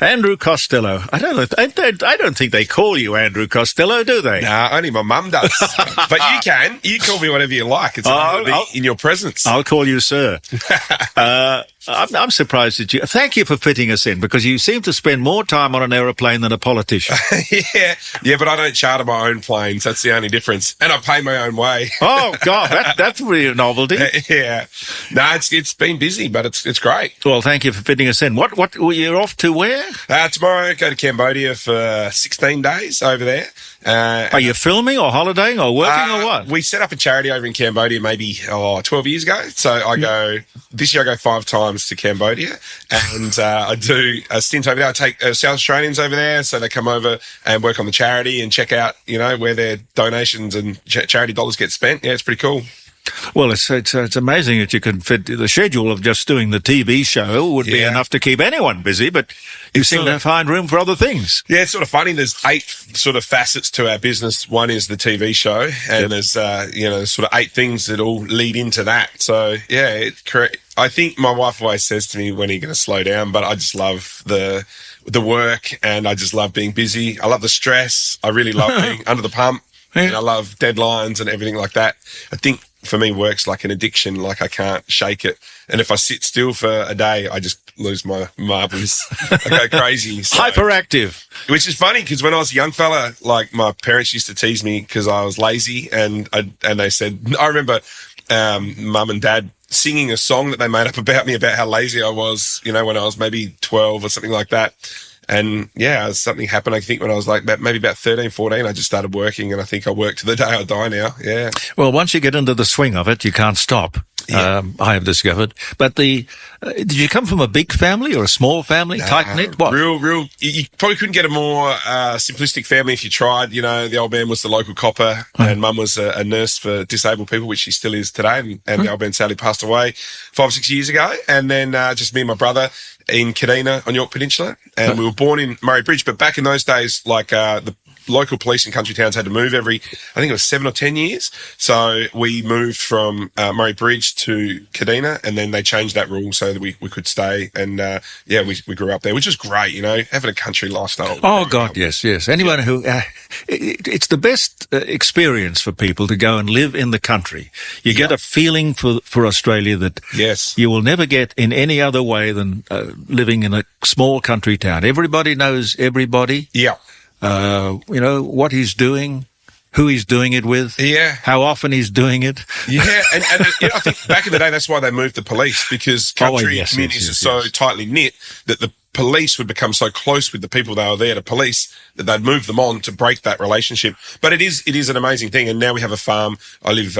Andrew Costello. I don't think they call you Andrew Costello, do they? Nah, only my mum does. But you can. You call me whatever you like. It's in your presence. I'll call you sir. I'm surprised at you. Thank you for fitting us in, because you seem to spend more time on an aeroplane than a politician. Yeah, but I don't charter my own planes. That's the only difference. And I pay my own way. Oh, God, that's really a novelty. Yeah. No, it's been busy, but it's great. Well, thank you for fitting us in. What you're off to where? Tomorrow I go to Cambodia for 16 days over there. Are you filming or holidaying or working or what? We set up a charity over in Cambodia maybe 12 years ago. So this year I go 5 times to Cambodia, and I do a stint over there. I take South Australians over there, so they come over and work on the charity and check out, where their donations and charity dollars get spent. Yeah, it's pretty cool. Well, it's amazing that you can fit the schedule of just doing the TV show would be enough to keep anyone busy, but you seem to find room for other things. Yeah, it's sort of funny. There's 8 sort of facets to our business. One is the TV show, and there's sort of 8 things that all lead into that. So yeah, I think my wife always says to me, "When are you going to slow down?" But I just love the work, and I just love being busy. I love the stress. I really love being under the pump. Yeah. And I love deadlines and everything like that. I think for me, work's like an addiction. Like I can't shake it. And if I sit still for a day, I just lose my marbles. I go crazy. So, hyperactive. Which is funny, because when I was a young fella, like my parents used to tease me because I was lazy. And they said, I remember mum and dad singing a song that they made up about me, about how lazy I was, when I was maybe 12 or something like that. And yeah, something happened, I think, when I was like maybe about 13, 14, I just started working, and I think I work to the day I die now. Yeah. Well, once you get into the swing of it, you can't stop. Yeah. I have discovered. But did you come from a big family or a small family? Tight-knit? What? Real. You probably couldn't get a more simplistic family if you tried. The old man was the local copper, and mum was a nurse for disabled people, which she still is today. And the old man sadly passed away 5 or 6 years ago. And then just me and my brother in Kadina on York Peninsula. And we were born in Murray Bridge. But back in those days, like the local police in country towns had to move every, I think it was 7 or 10 years. So we moved from Murray Bridge to Kadina, and then they changed that rule so that we could stay. And we grew up there, which was great, having a country lifestyle. Oh, God, yes. Anyone who, it's the best experience for people to go and live in the country. You get a feeling for Australia that you will never get in any other way than living in a small country town. Everybody knows everybody. Yeah. What he's doing, who he's doing it with, how often he's doing it. Yeah, and I think back in the day, that's why they moved the police, because country communities are so tightly knit that the police would become so close with the people they were there to police that they'd move them on to break that relationship. But it is an amazing thing. And now we have a farm. I live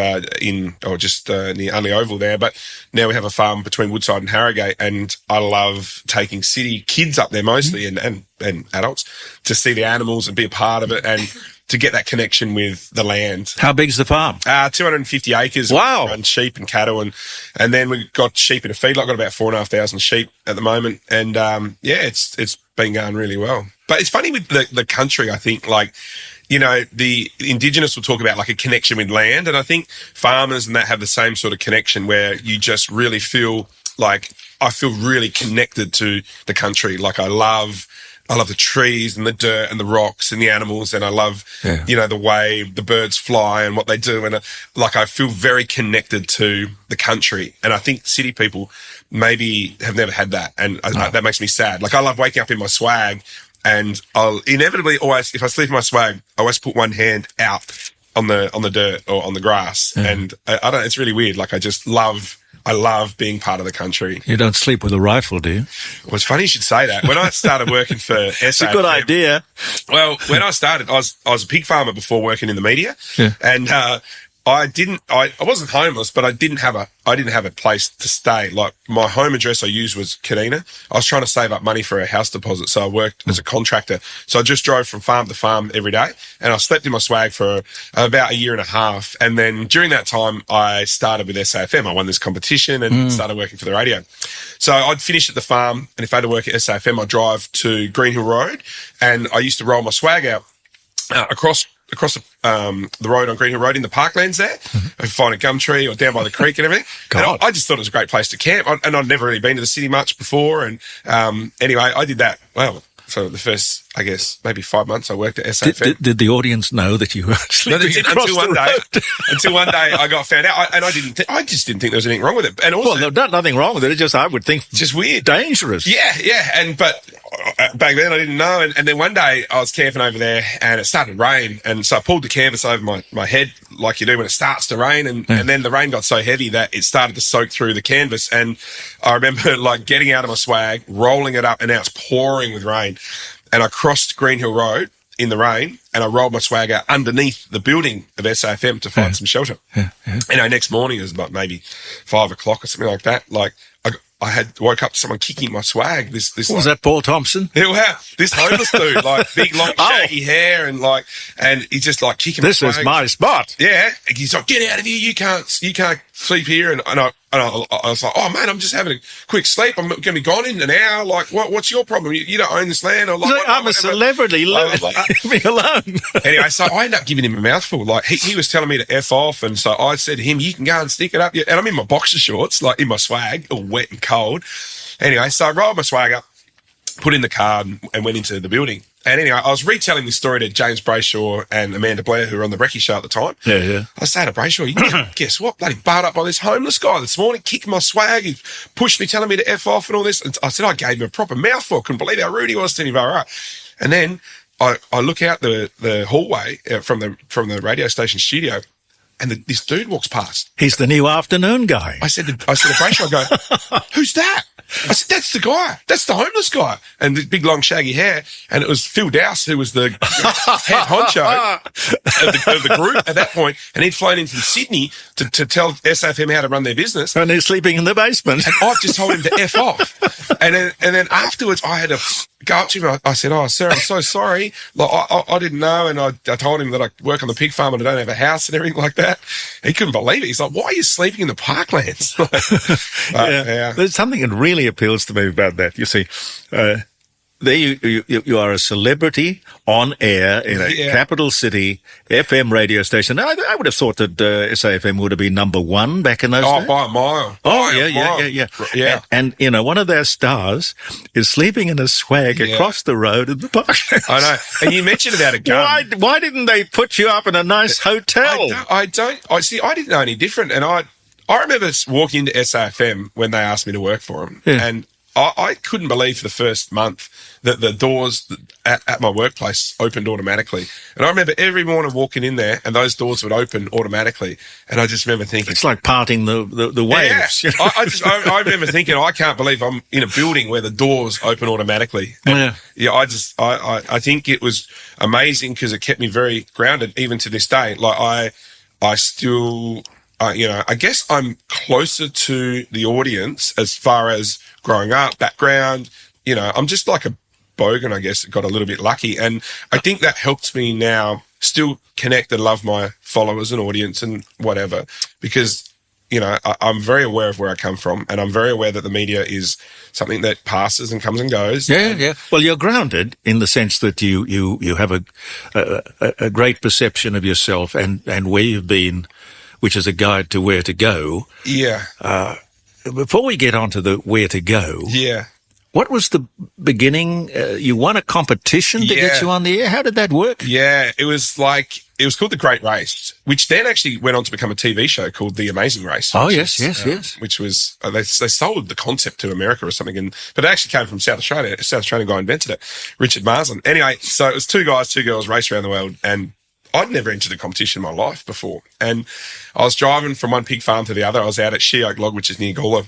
just near Unley Oval there, but now we have a farm between Woodside and Harrogate, and I love taking city kids up there mostly and adults to see the animals and be a part of it and to get that connection with the land. How big's the farm? 250 acres. Wow. We run sheep and cattle, and then we've got sheep in a feedlot. Got about 4,500 sheep at the moment, and it's been going really well. But it's funny with the country. I think the Indigenous will talk about like a connection with land, and I think farmers and that have the same sort of connection where you just really feel like I feel really connected to the country. Like I love the trees and the dirt and the rocks and the animals, and I love, the way the birds fly and what they do. And I feel very connected to the country. And I think city people maybe have never had that. And that makes me sad. Like I love waking up in my swag, and I'll inevitably always, if I sleep in my swag, I always put one hand out on the dirt or on the grass. And I don't, it's really weird. Like I love being part of the country. You don't sleep with a rifle, do you? Well, it's funny you should say that. When I started working for SAFM... It's a good idea. Well, when I started, I was a pig farmer before working in the media. Yeah. And I wasn't homeless, but I didn't have a place to stay. Like my home address I used was Kadina. I was trying to save up money for a house deposit, so I worked as a contractor. So I just drove from farm to farm every day, and I slept in my swag for about a year and a half. And then during that time, I started with SAFM. I won this competition and started working for the radio. So I'd finish at the farm, and if I had to work at SAFM, I'd drive to Green Hill Road, and I used to roll my swag out across the road on Green Hill Road in the parklands there. I could find a gum tree or down by the creek and everything. And I just thought it was a great place to camp. And I'd never really been to the city much before. And anyway, I did that. Well, for the first, I guess, maybe 5 months I worked at SAFM. Did the audience know that you were sleeping across until one the day, road? Until one day I got found out, I just didn't think there was anything wrong with it. And also, well, there's nothing wrong with it. It's just, I would think, just weird, dangerous. Yeah. But back then I didn't know. And then one day I was camping over there, and it started to rain, and so I pulled the canvas over my head, like you do when it starts to rain, and then the rain got so heavy that it started to soak through the canvas. And I remember like getting out of my swag, rolling it up, and now it's pouring with rain. And I crossed Green Hill Road in the rain, and I rolled my swag out underneath the building of SAFM to find some shelter. Next morning it was about maybe 5 o'clock or something like that. Like I had woke up to someone kicking my swag. This was that Paul Thompson? Yeah, this homeless dude, like big, long, shaggy hair, and he's just like kicking my swag. This is my spot. Yeah, and he's like, "Get out of here! You can't sleep here." And I was like, "Oh man, I'm just having a quick sleep. I'm going to be gone in an hour. Like, what's your problem? You don't own this land." Or like, I'm a celebrity. Leave me alone. Anyway, so I ended up giving him a mouthful. Like he was telling me to F off, and so I said to him, "You can go and stick it up." And I'm in my boxer shorts, like in my swag, all wet and cold. Anyway, so I rolled my swag up, put in the car, and went into the building. And anyway, I was retelling this story to James Brayshaw and Amanda Blair, who were on the Brekkie show at the time. Yeah. I was saying to Brayshaw, guess what? Bloody barred up by this homeless guy this morning, kicked my swag, he pushed me, telling me to F off and all this. And I said, I gave him a proper mouthful. I couldn't believe how rude he was to me. And then I look out the hallway from the radio station studio, and this dude walks past. He's the new afternoon guy. I said to Brayshaw, I go, who's that? I said, that's the guy. That's the homeless guy. And the big, long, shaggy hair. And it was Phil Dowse, who was the head honcho of the group at that point. And he'd flown in from Sydney to tell SAFM how to run their business. And he's sleeping in the basement. And I've just told him to F off. And then afterwards, I had to go up to him. I said, "Oh, sir, I'm so sorry. Like, I didn't know." And I told him that I work on the pig farm and I don't have a house and everything like that. He couldn't believe it. He's like, "Why are you sleeping in the parklands?" Yeah. There's something that really appeals to me about that. You see, there you are, a celebrity on air in a capital city FM radio station. I would have thought that SAFM would have been number one back in those days. Oh, by a mile. Yeah. And one of their stars is sleeping in a swag across the road in the park. I know. And you mentioned about a gun. Why didn't they put you up in a nice hotel? I didn't know any different. And I remember walking into SAFM when they asked me to work for them. Yeah. And I couldn't believe for the first month that the doors at my workplace opened automatically. And I remember every morning walking in there and those doors would open automatically. And I just remember thinking, it's like parting the waves. Yeah. I remember thinking, I can't believe I'm in a building where the doors open automatically. And I think it was amazing because it kept me very grounded even to this day. Like I still, I guess I'm closer to the audience as far as growing up, background. I'm just like a bogan, I guess, that got a little bit lucky. And I think that helps me now still connect and love my followers and audience and whatever, because, I'm very aware of where I come from, and I'm very aware that the media is something that passes and comes and goes. Yeah. Well, you're grounded in the sense that you have a great perception of yourself and where you've been, which is a guide to where to go. Yeah. Before we get on to the where to go, what was the beginning? You won a competition to get you on the air. How did that work? Yeah, it was called The Great Race, which then actually went on to become a TV show called The Amazing Race. Oh, yes. Which was, they sold the concept to America or something, but it actually came from South Australia. A South Australian guy invented it, Richard Marsland. Anyway, so it was 2 guys, 2 girls race around the world, and I'd never entered a competition in my life before. And I was driving from one pig farm to the other. I was out at She Oak Log, which is near Gawler.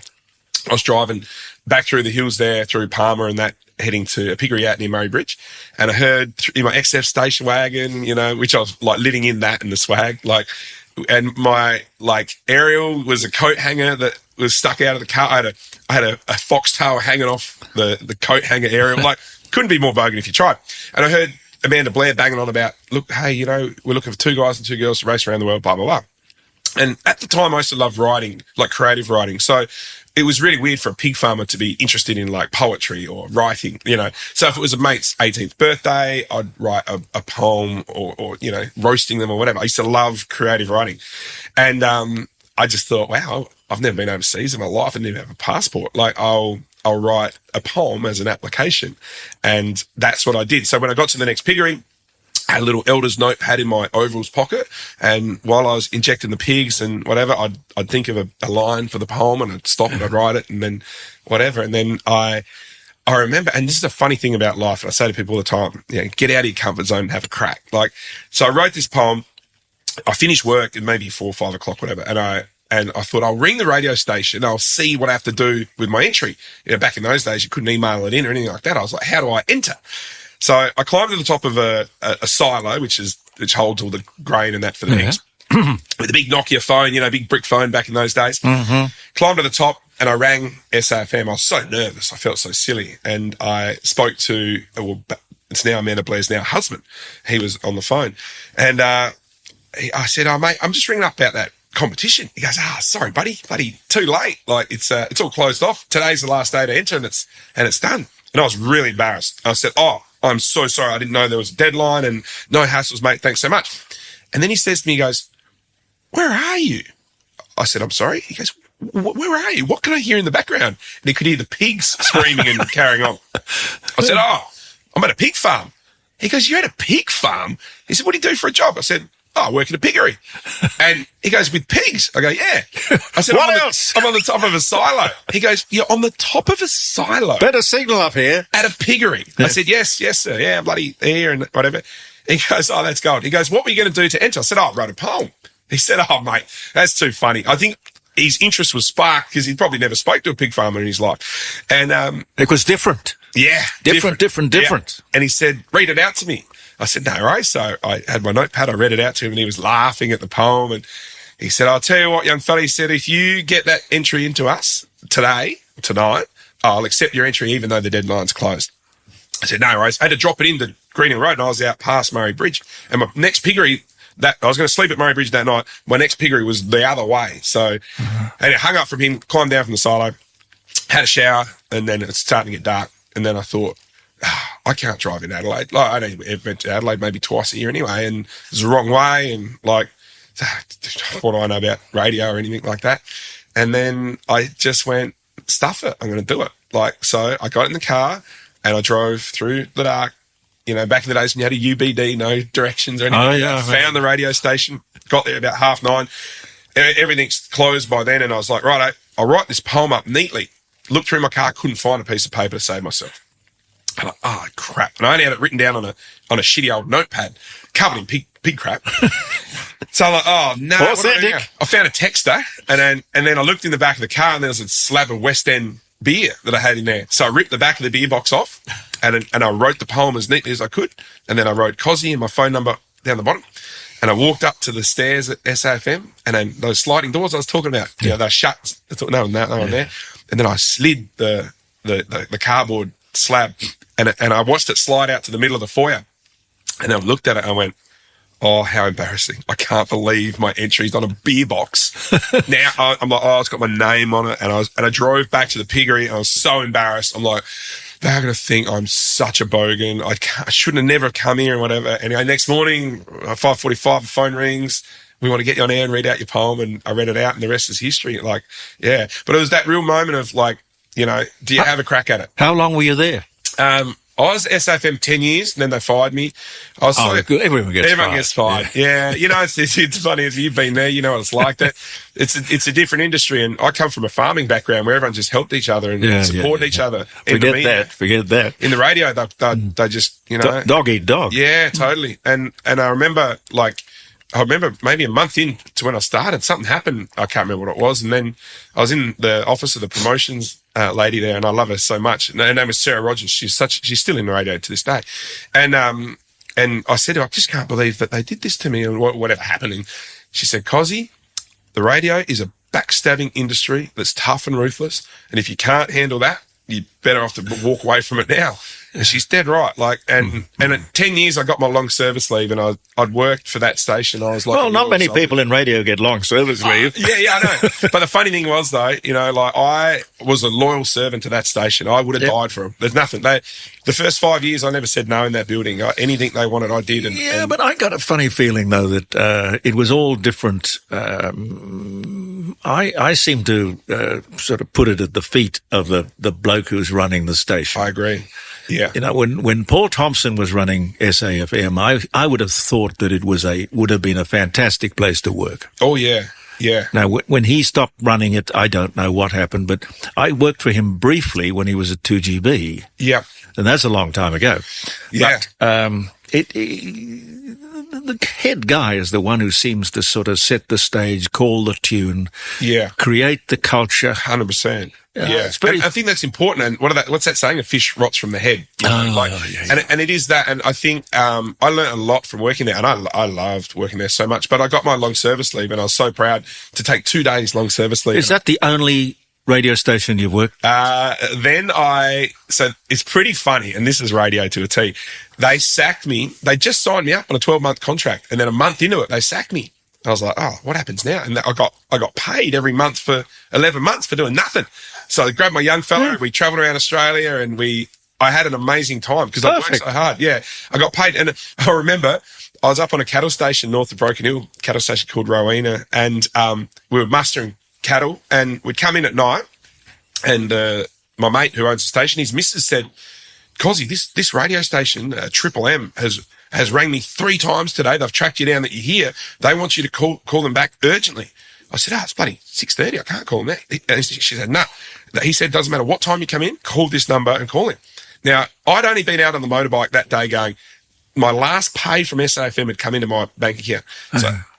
I was driving back through the hills there, through Palmer and that, heading to a piggery out near Murray Bridge. And I heard in my XF station wagon, which I was like living in that and the swag, and my aerial was a coat hanger that was stuck out of the car. I had a foxtail hanging off the coat hanger aerial. Couldn't be more bogan if you tried. And I heard Amanda Blair banging on about, look, hey, we're looking for 2 guys and 2 girls to race around the world, blah, blah, blah. And at the time, I used to love writing, creative writing. So it was really weird for a pig farmer to be interested in poetry or writing, So if it was a mate's 18th birthday, I'd write a poem or roasting them or whatever. I used to love creative writing. And I just thought, wow, I've never been overseas in my life. I didn't even have a passport. I'll I'll write a poem as an application. And that's what I did. So when I got to the next piggery, I had a little elder's notepad in my overalls pocket, and while I was injecting the pigs and whatever, I'd think of a line for the poem, and I'd stop and I'd write it, and then whatever. And then I remember, and this is a funny thing about life, and I say to people all the time, get out of your comfort zone and have a crack. Like, so I wrote this poem. I finished work at maybe 4 or 5 o'clock, whatever, and I thought, I'll ring the radio station. I'll see what I have to do with my entry. Back in those days, you couldn't email it in or anything like that. I was like, how do I enter? So I climbed to the top of a silo, which holds all the grain and that for the pigs, with a big Nokia phone, big brick phone back in those days. Mm-hmm. Climbed to the top and I rang SAFM. I was so nervous. I felt so silly. And I spoke to, it's now Amanda Blair's now husband. He was on the phone. And I said, oh, mate, I'm just ringing up about that competition. He goes, sorry, buddy, bloody too late. Like, it's all closed off. Today's the last day to enter and it's done. And I was really embarrassed. I said, I'm so sorry. I didn't know there was a deadline, and no hassles, mate. Thanks so much. And then he says to me, he goes, where are you? I said, I'm sorry. He goes, where are you? What can I hear in the background? And he could hear the pigs screaming and carrying on. I said, I'm at a pig farm. He goes, you're at a pig farm? He said, what do you do for a job? I said, I work in a piggery. And he goes, with pigs? I go, yeah. I said, what else? I'm on the top of a silo. He goes, you're on the top of a silo? Better signal up here. At a piggery. Yeah. I said, yes, sir. Yeah, bloody here and whatever. He goes, that's gold. He goes, what were you going to do to enter? I said, I wrote a poem. He said, mate, that's too funny. I think his interest was sparked because he probably never spoke to a pig farmer in his life. And it was different. Yeah. Different. Yeah. And he said, read it out to me. I said, no, right. So I had my notepad. I read it out to him and he was laughing at the poem. And he said, I'll tell you what, young fella, he said, if you get that entry into us tonight, I'll accept your entry even though the deadline's closed. I said, no worries. I had to drop it into Greenhill Road and I was out past Murray Bridge. And my next piggery, I was going to sleep at Murray Bridge that night. My next piggery was the other way. So and I hung up from him, climbed down from the silo, had a shower, and then it's starting to get dark. And then I thought, I can't drive in Adelaide. Like, I don't ever went to Adelaide maybe twice a year anyway, and it's the wrong way. And like, what do I know about radio or anything like that? And then I just went, stuff it. I'm going to do it. Like, so I got in the car and I drove through the dark. Back in the days when you had a UBD, no directions or anything. Oh, yeah. Found the radio station, got there about 9:30. Everything's closed by then. And I was like, righto, I'll write this poem up neatly. Looked through my car, couldn't find a piece of paper to save myself. I'm like, oh, crap. And I only had it written down on a shitty old notepad, covered in pig crap. So I'm like, oh, no. I found a texter, and then I looked in the back of the car, and there was a slab of West End beer that I had in there. So I ripped the back of the beer box off, and I wrote the poem as neatly as I could. And then I wrote Cosi and my phone number down the bottom. And I walked up to the stairs at SAFM, and then those sliding doors I was talking about, they're shut. I thought, no one there. And then I slid the cardboard slab, and I watched it slide out to the middle of the foyer. And I looked at it and I went, oh, how embarrassing. I can't believe my entry's on a beer box. Now I'm like, it's got my name on it. And I drove back to the piggery and I was so embarrassed. I'm like, they're going to think I'm such a bogan. I shouldn't have never come here and whatever. Anyway, next morning, 5:45, the phone rings. We want to get you on air and read out your poem. And I read it out and the rest is history. Like, yeah. But it was that real moment of like, do you have a crack at it? How long were you there? I was SAFM 10 years, and then they fired me. Everyone gets fired. Yeah. It's funny. If you've been there, you know what it's like. That it's a different industry, and I come from a farming background where everyone just helped each other and supported each other. Forget that. In the radio, they just, Dog eat dog. Yeah, totally. And I remember, maybe a month into when I started, something happened. I can't remember what it was. And then I was in the office of the promotions lady there, and I love her so much. And her name is Sarah Rogers. She's still in the radio to this day. And I said to her, I just can't believe that they did this to me and whatever happened. And she said, Cosi, the radio is a backstabbing industry that's tough and ruthless. And if you can't handle that, you're better off to walk away from it now. And she's dead right. And at 10 years, I got my long service leave, and I'd worked for that station. I was like, well, not many people in radio get long service leave. Yeah, I know. But the funny thing was, though, I was a loyal servant to that station. I would have died for them. There's nothing. The first 5 years, I never said no in that building. Anything they wanted, I did. But I got a funny feeling, though, that it was all different I seem to sort of put it at the feet of the bloke who's running the station. I agree. Yeah. When Paul Thompson was running SAFM, I would have thought that it would have been a fantastic place to work. Oh, yeah. Yeah. Now, when he stopped running it, I don't know what happened, but I worked for him briefly when he was at 2GB. Yeah. And that's a long time ago. Yeah. But, the head guy is the one who seems to sort of set the stage, call the tune, create the culture. 100%. Yeah, and I think that's important. And what's that saying? A fish rots from the head. And it is that. And I think I learned a lot from working there, and I loved working there so much. But I got my long service leave, and I was so proud to take 2 days long service leave. Is that the only radio station you've worked? So it's pretty funny, and this is radio to a T. They sacked me. They just signed me up on a 12-month contract, and then a month into it, they sacked me. I was like, oh, what happens now? And I got paid every month for 11 months for doing nothing. So I grabbed my young fella, we travelled around Australia, and I had an amazing time because I worked so hard. Yeah, I got paid. And I remember I was up on a cattle station north of Broken Hill, cattle station called Rowena, and we were mustering cattle, and we'd come in at night, and my mate who owns the station, his missus said, Cosi, this radio station, Triple M, has rang me 3 times today. They've tracked you down that you're here. They want you to call them back urgently. I said, it's bloody 6:30. I can't call them back. And she said, no. He said, doesn't matter what time you come in, call this number and call him. Now, I'd only been out on the motorbike that day going, my last pay from SAFM had come into my bank account.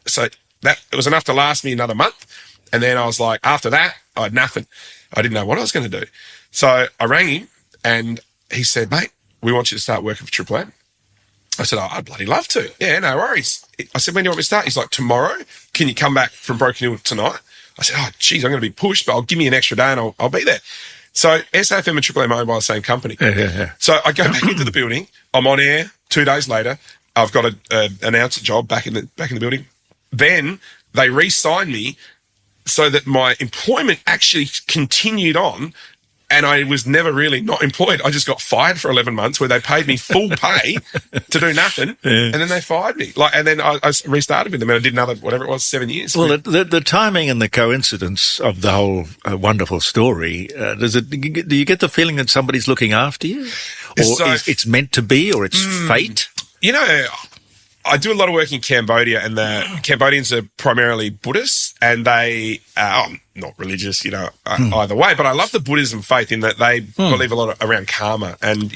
So that it was enough to last me another month. And then I was like, after that, I had nothing. I didn't know what I was going to do. So I rang him, and he said, mate, we want you to start working for Triple M. I said, I'd bloody love to. Yeah, no worries. I said, when do you want me to start? He's like, tomorrow. Can you come back from Broken Hill tonight? I said, geez, I'm going to be pushed, but I'll give me an extra day and I'll be there. So SAFM and Triple M are owned by the same company. Yeah. So I go back into the building. I'm on air 2 days later. I've got an announcer job back in the building. Then they re-signed me so that my employment actually continued on, and I was never really not employed. I just got fired for 11 months where they paid me full pay to do nothing, and then they fired me. And then I restarted with them, and I did another, whatever it was, 7 years. Well, the timing and the coincidence of the whole wonderful story, do you get the feeling that somebody's looking after you? Or it's meant to be, or it's fate? I do a lot of work in Cambodia, and the Cambodians are primarily Buddhists, and they are not religious, either way. But I love the Buddhism faith in that they believe a lot around karma. And,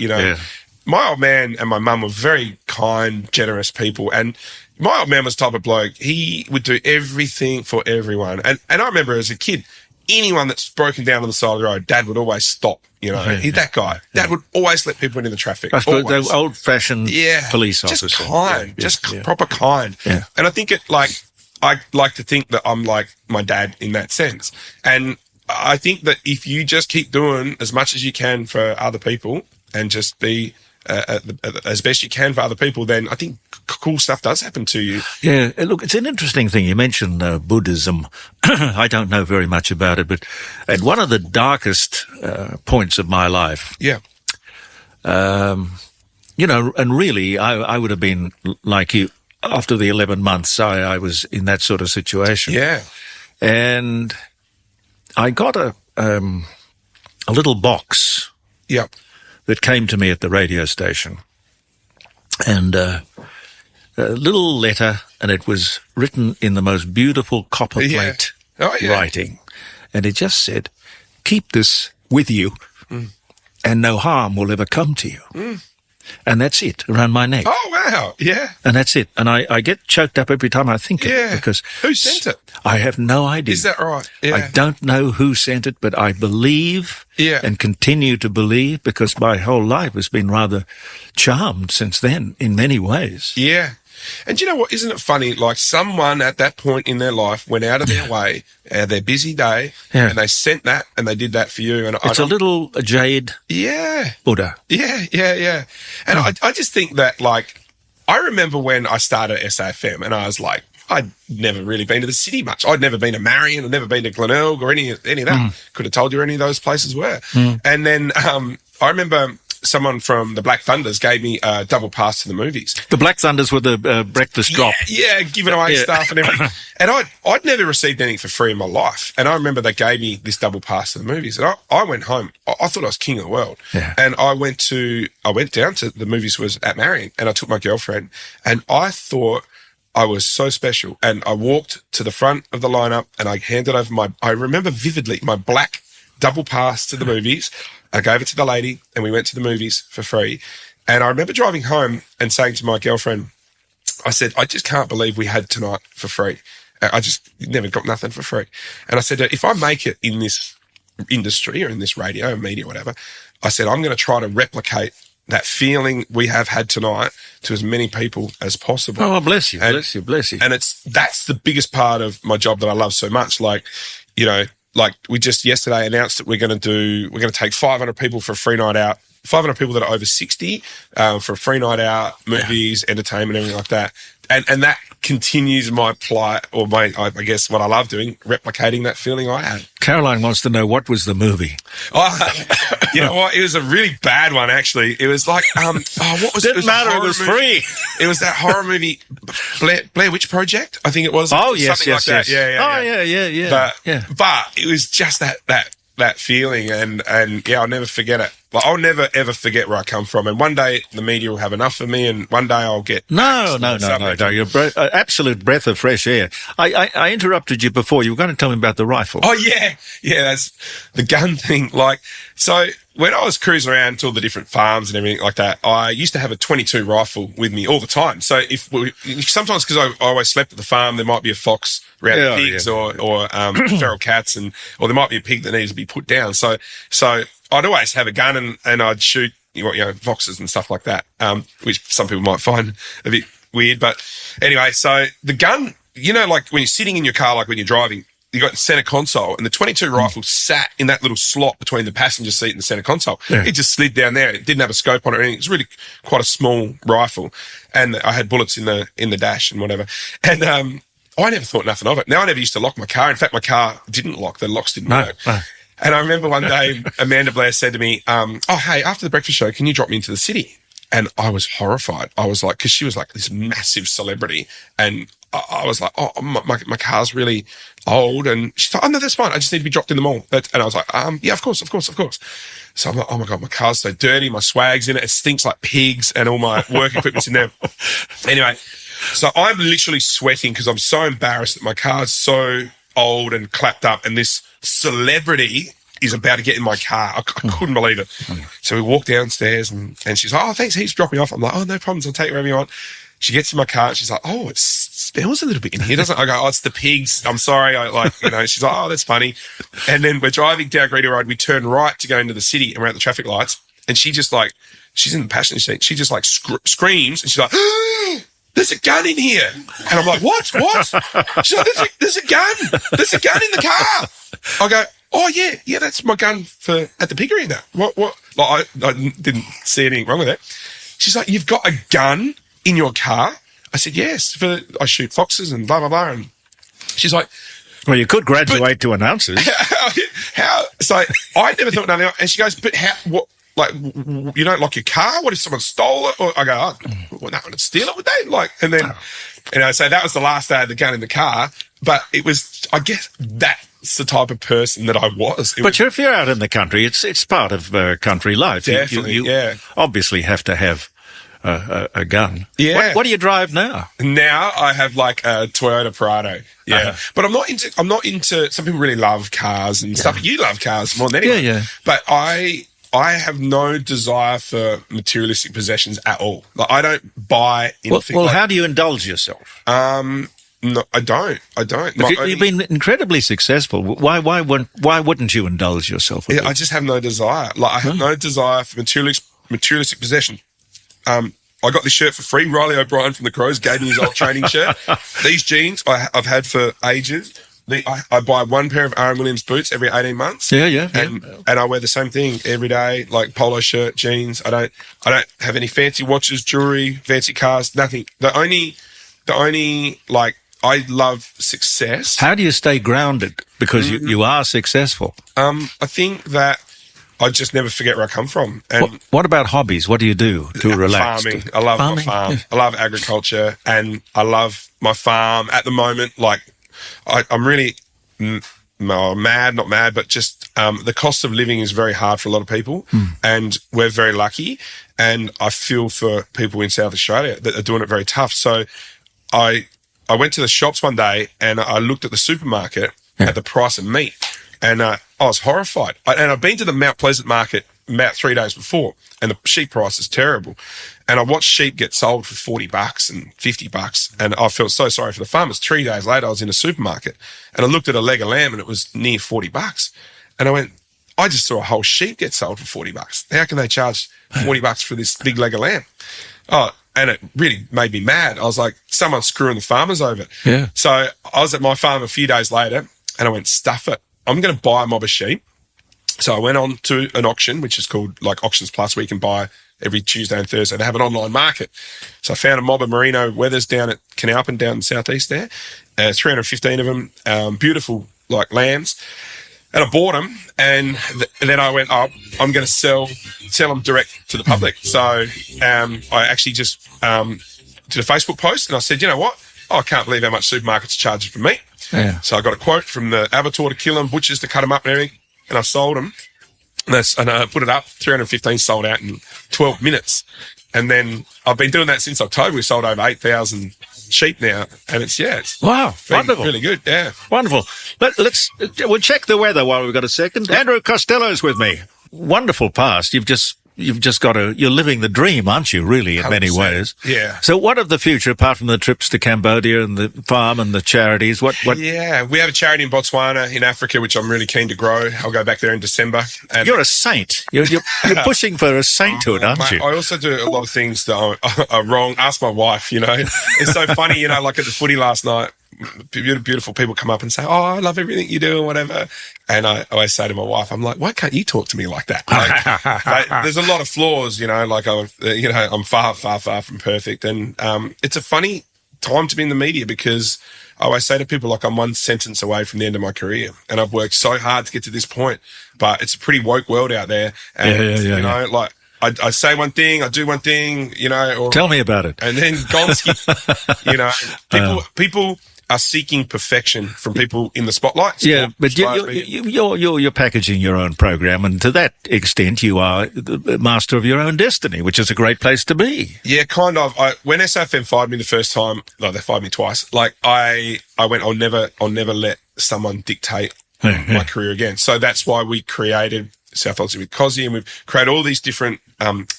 my old man and my mum were very kind, generous people. And my old man was the type of bloke, he would do everything for everyone. And I remember as a kid, anyone that's broken down on the side of the road, Dad would always stop. He's that guy. Dad would always let people into the traffic. I suppose they're old-fashioned police officers. Just kind, proper kind. Yeah. And I think I like to think that I'm like my dad in that sense. And I think that if you just keep doing as much as you can for other people and just be as best you can for other people, then I think cool stuff does happen to you. Yeah, look, it's an interesting thing. You mentioned Buddhism. I don't know very much about it, but at one of the darkest points of my life, and really, I would have been like you. After the 11 months, I was in that sort of situation. Yeah. And I got a little box. Yep. That came to me at the radio station, and a little letter, and it was written in the most beautiful copperplate writing, and it just said, "Keep this with you, and no harm will ever come to you." And that's it, around my neck. Oh, wow. Yeah. And that's it. And I get choked up every time I think of it. Because who sent it? I have no idea. Is that right? Yeah. I don't know who sent it, but I believe and continue to believe, because my whole life has been rather charmed since then in many ways. Yeah. And you know what? Isn't it funny? Like, someone at that point in their life went out of their way, their busy day, and they sent that and they did that for you. And it's a little jade Buddha. Yeah. And I just think that, like, I remember when I started SAFM, and I was like, I'd never really been to the city much. I'd never been to Marion, I'd never been to Glenelg or any of that. Could have told you where any of those places were. And then I remember someone from the Black Thunders gave me a double pass to the movies. The Black Thunders were the breakfast drop. Yeah, giving away stuff and everything. And I'd never received anything for free in my life. And I remember they gave me this double pass to the movies. And I went home. I thought I was king of the world. Yeah. And I went down to the movies was at Marion, and I took my girlfriend, and I thought I was so special. And I walked to the front of the lineup and I handed over I remember vividly, my black double pass to the movies. I gave it to the lady and we went to the movies for free. And I remember driving home and saying to my girlfriend, I said, I just can't believe we had tonight for free. I just never got nothing for free. And I said, if I make it in this industry or in this radio or media or whatever, I said, I'm going to try to replicate that feeling we have had tonight to as many people as possible. Oh, bless you, bless you. And that's the biggest part of my job that I love so much. Like, you know, like we just yesterday announced that we're going to take 500 people for a free night out, 500 people that are over 60 for a free night out, movies, entertainment, everything like that. And that continues my plight, or I guess what I love doing, replicating that feeling I had. Caroline wants to know, what was the movie? Oh, you know what? It was a really bad one, actually. It was like, what was it? Didn't matter, it was free. It was that horror movie, Blair Witch Project, I think it was. Oh, yes, something yes, like that. yes. Yeah. But it was just that feeling, and yeah, I'll never forget it. Like, I'll never ever forget where I come from. And one day the media will have enough of me, and one day I'll get no. You're absolute breath of fresh air. I interrupted you before. You were going to tell me about the rifle. Oh yeah, that's the gun thing. Like, so when I was cruising around to all the different farms and everything like that, I used to have a 22 rifle with me all the time. So sometimes because I always slept at the farm, there might be a fox around the pigs or feral cats, or there might be a pig that needs to be put down. So I'd always have a gun and I'd shoot, foxes and stuff like that, which some people might find a bit weird. But anyway, so the gun, like when you're sitting in your car, like when you're driving, you got the center console, and the 22 rifle sat in that little slot between the passenger seat and the center console. Yeah. It just slid down there. It didn't have a scope on it or anything. It was really quite a small rifle, and I had bullets in the dash and whatever. And I never thought nothing of it. Now, I never used to lock my car. In fact, my car didn't lock. The locks didn't work. No. And I remember one day Amanda Blair said to me, oh, hey, after the breakfast show, can you drop me into the city? And I was horrified. I was like, because she was like this massive celebrity, and I was like, oh, my car's really old. And she's like, oh, no, that's fine. I just need to be dropped in the mall. And I was like, yeah, of course. So I'm like, oh my God, my car's so dirty. My swag's in it. It stinks like pigs, and all my work equipment's in there. Anyway, so I'm literally sweating because I'm so embarrassed that my car's so old and clapped up, and this celebrity is about to get in my car. I couldn't believe it. So we walk downstairs, and she's like, oh, thanks heaps for dropping off. I'm like, oh, no problems. I'll take you wherever you want. She gets in my car and she's like, oh, it smells a little bit in here, doesn't it? I go, oh, it's the pigs. I'm sorry. She's like, oh, that's funny. And then we're driving down Greedy Road. We turn right to go into the city, and we're at the traffic lights. And she just like, she's in the passenger seat. She just like screams, and she's like, there's a gun in here. And I'm like, what? She's like, there's a gun. There's a gun in the car. I go, oh yeah, that's my gun at the piggery now. What? Like, I didn't see anything wrong with it. She's like, you've got a gun in your car? I said, yes, I shoot foxes and blah, blah, blah. And she's like, well, you could graduate to announcers. How? So I never thought nothing. And she goes, but how, what? Like, you don't lock your car? What if someone stole it? Or I go, well, no one would steal it, would they? Like, and then, so that was the last day I had the gun in the car. But it was, I guess, that's the type of person that I was. If you're out in the country, it's part of country life. Definitely, you obviously have to have a gun. Yeah. What do you drive now? Now I have like a Toyota Prado. Yeah. But I'm not into, some people really love cars and stuff. You love cars more than anyone. Yeah. But I have no desire for materialistic possessions at all. Like, I don't buy anything. Well, how do you indulge yourself? No, I don't. You've been incredibly successful. Why wouldn't you indulge yourself? I just have no desire. Like, I have no desire for materialistic possession. I got this shirt for free. Riley O'Brien from the Crows gave me his old training shirt. These jeans I've had for ages. I buy one pair of Aaron Williams boots every 18 months. Yeah. And I wear the same thing every day, like polo shirt, jeans. I don't have any fancy watches, jewelry, fancy cars, nothing. The only like, I love success. How do you stay grounded? Because you are successful. I think that I just never forget where I come from. And what about hobbies? What do you do to relax? Farming. I love my farm. I love agriculture, and I love my farm at the moment. Like, I'm really not mad, but just the cost of living is very hard for a lot of people, and we're very lucky. And I feel for people in South Australia that are doing it very tough. So I went to the shops one day and I looked at the supermarket at the price of meat, and I was horrified. And I've been to the Mount Pleasant market about 3 days before, and the sheep price is terrible. And I watched sheep get sold for $40 and $50, and I felt so sorry for the farmers. 3 days later, I was in a supermarket and I looked at a leg of lamb and it was near $40. And I went, I just saw a whole sheep get sold for $40. How can they charge $40 for this big leg of lamb? Oh, and it really made me mad. I was like, someone's screwing the farmers over. Yeah. So I was at my farm a few days later and I went, stuff it. I'm going to buy a mob of sheep. So I went on to an auction, which is called like Auctions Plus, where you can buy every Tuesday and Thursday. They have an online market. So I found a mob of merino wethers down at Canalpin, down in the southeast there. 315 of them, beautiful like lambs. And I bought them, and then I went, I'm going to sell them direct to the public. So I actually just did a Facebook post, and I said, you know what? I can't believe how much supermarkets charge for meat. Yeah. So I got a quote from the abattoir to kill them, butchers to cut them up and everything, and I sold them. And I put it up, 315 sold out in 12 minutes. And then I've been doing that since October. We sold over 8,000 sheep now, and it's wow, wonderful, really good. Yeah, wonderful. We'll check the weather while we've got a second. Andrew Costello's with me. Wonderful past. You've just got you're living the dream, aren't you, really, in 100%. Many ways? Yeah. So what of the future, apart from the trips to Cambodia and the farm and the charities? What? Yeah, we have a charity in Botswana, in Africa, which I'm really keen to grow. I'll go back there in December. And you're a saint. You're pushing for a sainthood, aren't you? I also do a lot of things that are wrong. Ask my wife, It's so funny, like at the footy last night, beautiful people come up and say, oh, I love everything you do and whatever. And I always say to my wife, I'm like, why can't you talk to me like that? Like, there's a lot of flaws, like I'm far, far, far from perfect. And it's a funny time to be in the media because I always say to people, like, I'm one sentence away from the end of my career. And I've worked so hard to get to this point, but it's a pretty woke world out there. And, like, I say one thing, I do one thing, or tell me about it. And then Gonski, people are seeking perfection from people in the spotlight. Yeah, but you're packaging your own program, and to that extent, you are the master of your own destiny, which is a great place to be. Yeah, kind of. When SFM fired me the first time, they fired me twice. Like I went, I'll never let someone dictate my career again. So that's why we created South Aussie with Cosi, and we've created all these different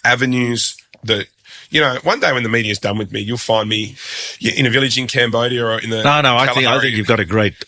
avenues that. One day when the media's done with me, you'll find me in a village in Cambodia or in the. No, I think you've got a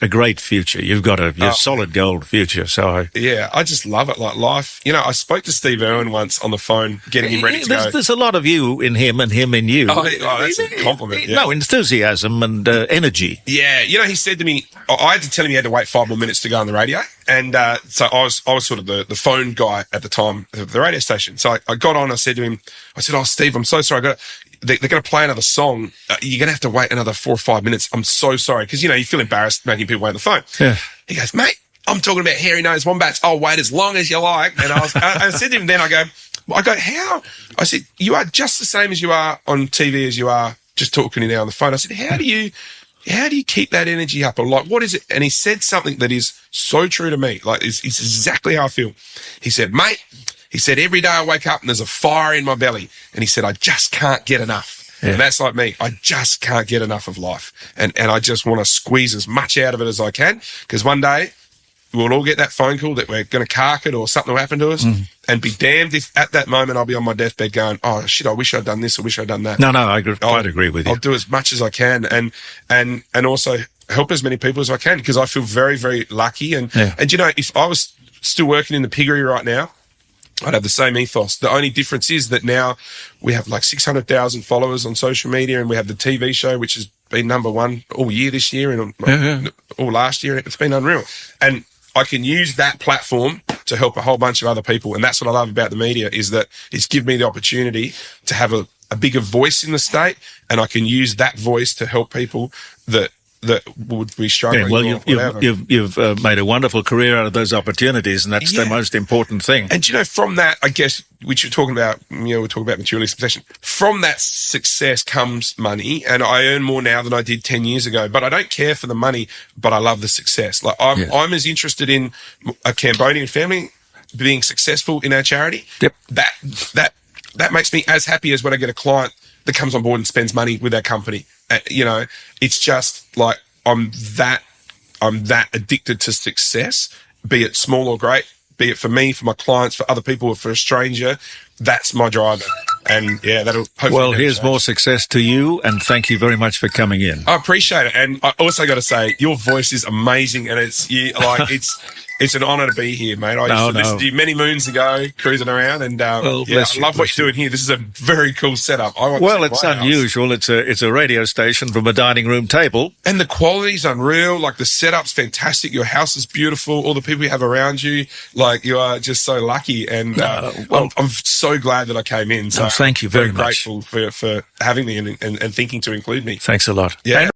great future. You've got a solid gold future. So yeah, I just love it. Like life. I spoke to Steve Irwin once on the phone, getting him ready to go. There's a lot of you in him and him in you. Oh, that's a compliment. Yeah. No, enthusiasm and energy. Yeah, he said to me, I had to tell him he had to wait 5 more minutes to go on the radio. And so I was sort of the phone guy at the time of the radio station. So I got on, I said to him, oh, Steve, I'm so sorry. They're going to play another song. You're going to have to wait another 4 or 5 minutes. I'm so sorry. Because, you feel embarrassed making people wait on the phone. Yeah. He goes, mate, I'm talking about hairy-nosed wombats. I'll wait as long as you like. And I said to him then, I go, how? I said, you are just the same as you are on TV as you are just talking to me now on the phone. I said, how do you keep that energy up? Or like, what is it? And he said something that is so true to me. Like, it's exactly how I feel. He said, mate, every day I wake up and there's a fire in my belly. And he said, I just can't get enough. Yeah. And that's like me. I just can't get enough of life. And I just want to squeeze as much out of it as I can. Because one day we'll all get that phone call that we're going to cark it or something will happen to us. And be damned if at that moment I'll be on my deathbed going, oh shit, I wish I'd done this. I wish I'd done that. No, I quite agree with you. I'll do as much as I can and also help as many people as I can because I feel very, very lucky. And if I was still working in the piggery right now, I'd have the same ethos. The only difference is that now we have like 600,000 followers on social media and we have the TV show, which has been number one all year this year and all last year. It's been unreal. And I can use that platform to help a whole bunch of other people. And that's what I love about the media is that it's given me the opportunity to have a bigger voice in the state. And I can use that voice to help people that that would be struggling. Yeah, well, you've made a wonderful career out of those opportunities, and that's the most important thing. And from that, I guess, which you're talking about, we're talking about materialistic possession. From that success comes money, and I earn more now than I did 10 years ago. But I don't care for the money, but I love the success. Like I'm as interested in a Cambodian family being successful in our charity. Yep. That makes me as happy as when I get a client that comes on board and spends money with our company. It's just like I'm that addicted to success, be it small or great, be it for me, for my clients, for other people, or for a stranger. That's my driver. And that'll hopefully. Well, here's more success to you, and thank you very much for coming in. I appreciate it. And I also got to say, your voice is amazing, and it's an honour to be here, mate. I used to listen to you many moons ago, cruising around, and I love what you're doing here. This is a very cool setup. It's unusual. It's a radio station from a dining room table. And the quality's unreal. Like, the setup's fantastic. Your house is beautiful. All the people you have around you, like, you are just so lucky. And I'm so glad that I came in. So thank you very much. Grateful for having me and thinking to include me. Thanks a lot. Yeah.